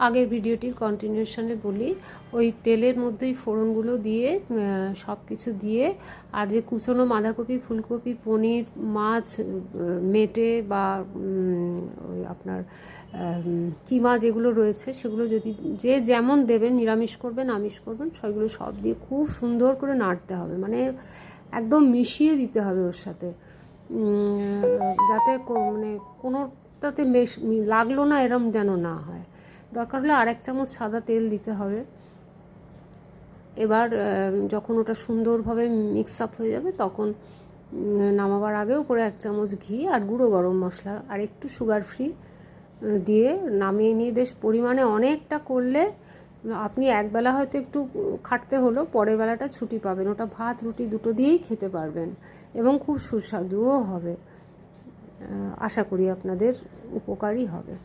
আগের ভিডিওটির কন্টিনিউশনে বলি, ওই তেলের মধ্যেই ফোড়নগুলো দিয়ে সব কিছু দিয়ে আর যে কুচনো বাঁধাকপি, ফুলকপি, পনির, মাছ, মেটে বা ওই আপনার কিমা যেগুলো রয়েছে সেগুলো যদি যে যেমন দেবেন, নিরামিষ করবেন আমিষ করবেন, সেগুলো সব দিয়ে খুব সুন্দর করে নাড়তে হবে, মানে একদম মিশিয়ে দিতে হবে ওর সাথে, যাতে মানে কোনোটাতে লাগলো না এরম যেন না হয়। দরকার হলে আরেক চামচ সাদা তেল দিতে হবে। এবার যখন ওটা সুন্দরভাবে মিক্স আপ হয়ে যাবে তখন নামাবার আগে উপরে 1 চামচ ঘি আর গুঁড়ো গরম মশলা আর একটু সুগার ফ্রি দিয়ে নামিয়ে নিয়ে, বেশ পরিমাণে অনেকটা করলে আপনি একবেলা হয়তো একটু খাটতে হলো, পরের বেলাটা ছুটি পাবেন, ওটা ভাত রুটি দুটো দিয়েই খেতে পারবেন এবং খুব সুস্বাদুও হবে। আশা করি আপনাদের উপকারী হবে।